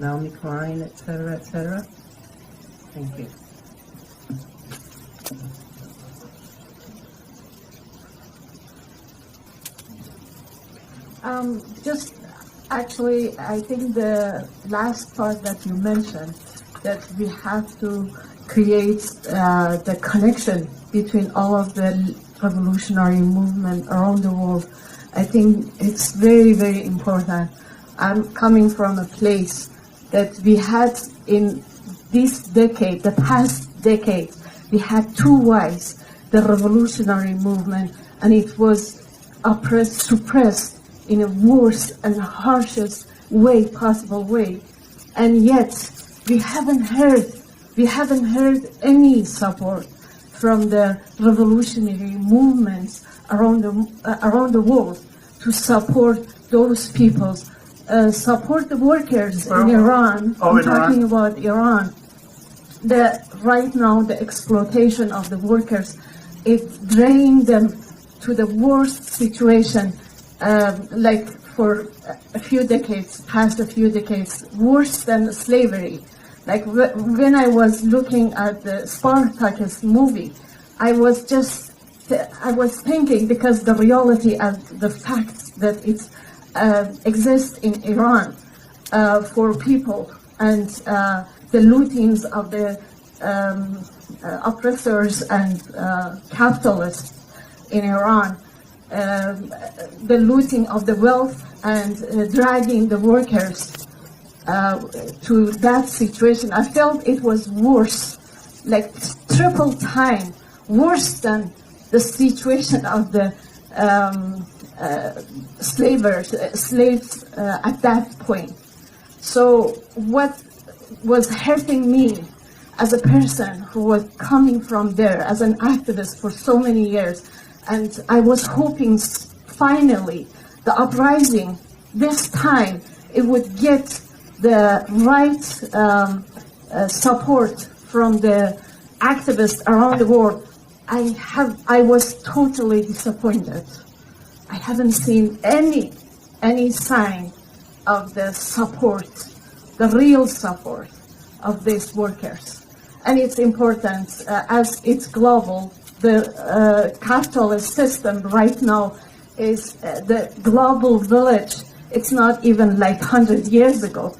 Naomi Klein, etc., etc.? Thank you. Just actually, I think the last part that you mentioned, that we have to create the connection between all of the revolutionary movement around the world. I think it's very, very important. I'm coming from a place that we had in this decade, the past decade, we had two wives, the revolutionary movement, and it was oppressed, suppressed in a worst and harshest way, possible way. And yet, we haven't heard any support from the revolutionary movements around the world to support those peoples, support the workers in Iran. I'm talking about Iran. Right now, the exploitation of the workers, it drained them to the worst situation, like for a few decades, past a few decades, worse than slavery. Like when I was looking at the Spartacus movie, I was thinking, because the reality and the facts that it exists in Iran for people, and the lootings of the oppressors and capitalists in Iran, the looting of the wealth and dragging the workers to that situation. I felt it was worse, like triple time, worse than the situation of the slaves at that point. So what was hurting me as a person who was coming from there as an activist for so many years, and I was hoping finally the uprising, this time, it would get the right support from the activists around the world. I was totally disappointed. I haven't seen any sign of the support, the real support of these workers. And it's important, as it's global, the capitalist system right now is the global village. It's not even like 100 years ago.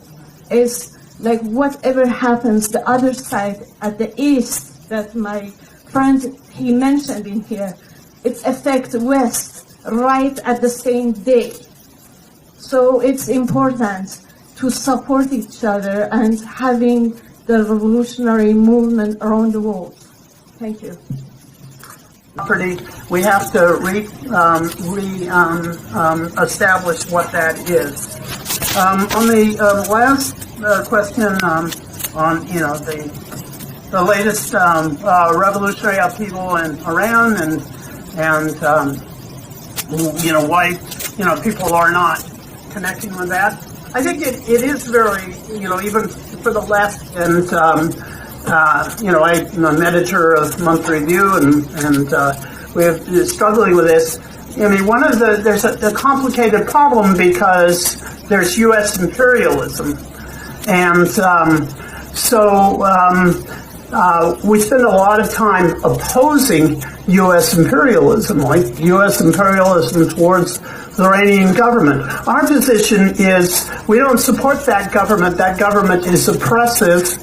It's like whatever happens the other side at the east that my friend, he mentioned in here, it affects West right at the same day. So it's important to support each other and having the revolutionary movement around the world. Thank you. We have to establish what that is. On the last question on the latest revolutionary upheaval in Iran and why people are not connecting with that. I think it is very even for the left, and I'm an editor of Month Review, and we're struggling with this. I mean, there's a complicated problem because there's U.S. imperialism, and we spend a lot of time opposing U.S. imperialism, like U.S. imperialism towards the Iranian government. Our position is we don't support that government. That government is oppressive,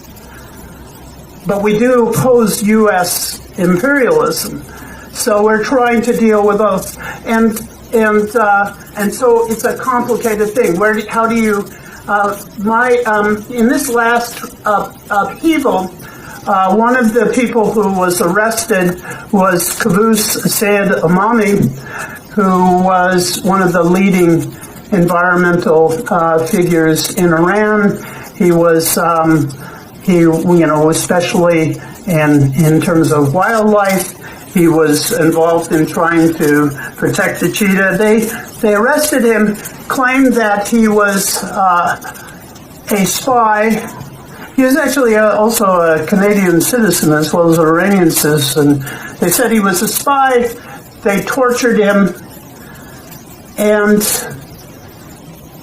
but we do oppose U.S. imperialism. So we're trying to deal with both, and so it's a complicated thing. How do you? In this last upheaval, one of the people who was arrested was Qaboos Said Amami, who was one of the leading environmental figures in Iran. He was, especially in terms of wildlife, he was involved in trying to protect the cheetah. They arrested him, claimed that he was a spy. He was actually also a Canadian citizen as well as an Iranian citizen. They said he was a spy. They tortured him, and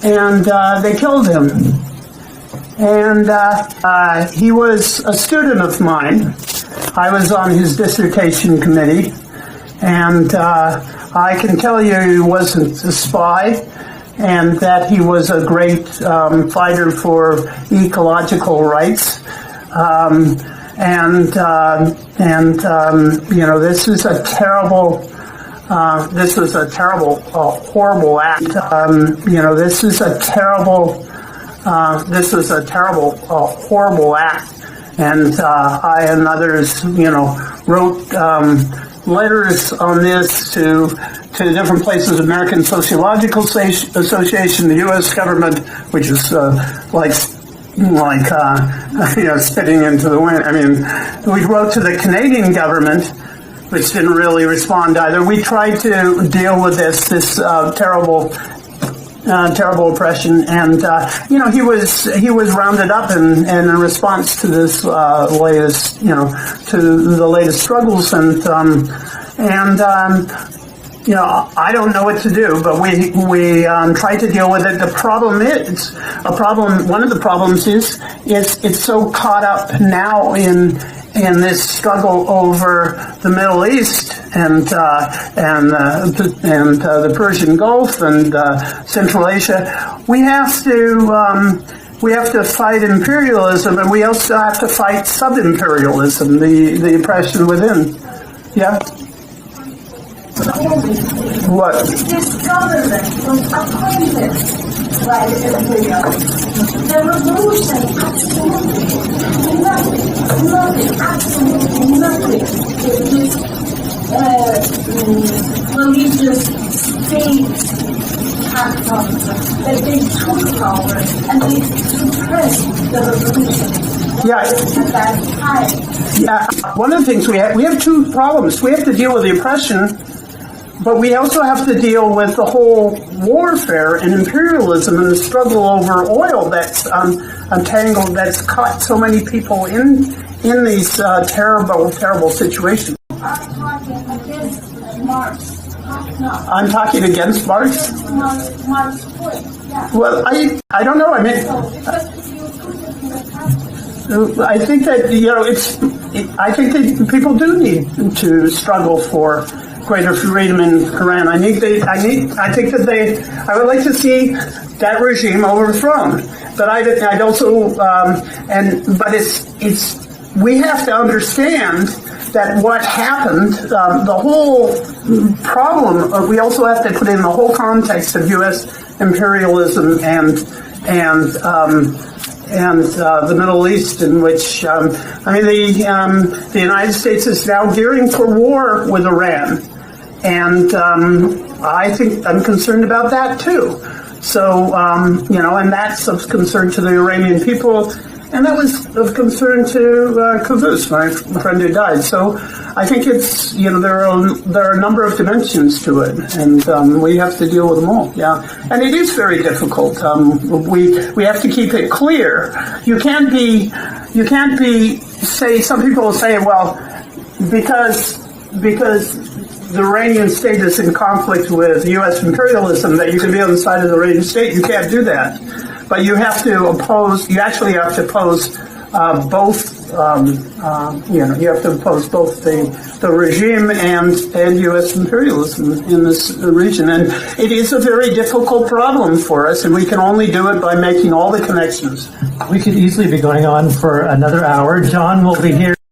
they killed him. And he was a student of mine. I was on his dissertation committee. And I can tell you he wasn't a spy, and that he was a great fighter for ecological rights. This is a terrible, horrible act. This is a terrible, horrible act. And I and others, wrote letters on this to different places, American Sociological Association, the U.S. government, which is spitting into the wind. I mean, we wrote to the Canadian government, which didn't really respond either. We tried to deal with this terrible oppression, and he was rounded up in response to this latest struggles, and I don't know what to do, but we try to deal with it. The problem is one of the problems is it's so caught up now in this struggle over the Middle East and the Persian Gulf and Central Asia. We have to fight imperialism, and we also have to fight sub-imperialism, the oppression within. Yeah. What? This government was appointed by the imperialists. The revolution, absolutely nothing. This religious state attacked on them. They took power and they suppressed the revolution. Yeah. At that time. Yeah. One of the things we have two problems. We have to deal with the oppression, but we also have to deal with the whole warfare and imperialism and the struggle over oil that's entangled, that's caught so many people in these terrible situations. I'm talking against Marx. I'm talking against Marx? Marx's point, yeah. Well, I don't know. I mean, I think that I think that people do need to struggle for greater freedom in Iran. I think that I would like to see that regime overthrown. But I'd also but it's we have to understand that what happened, the whole problem. We also have to put in the whole context of U.S. imperialism and the Middle East, in which the United States is now gearing for war with Iran, and I think I'm concerned about that too. So and that's of concern to the Iranian people, and that was of concern to Kavus, my friend who died. So I think it's there are a number of dimensions to it, and we have to deal with them all. Yeah, and it is very difficult. We have to keep it clear. You can't be say some people will say, well, because the Iranian state is in conflict with U.S. imperialism, that you can be on the side of the Iranian state. You can't do that. But you have to oppose, you actually have to oppose both, you have to oppose both the regime and U.S. imperialism in this region. And it is a very difficult problem for us, and we can only do it by making all the connections. We could easily be going on for another hour. John will be here.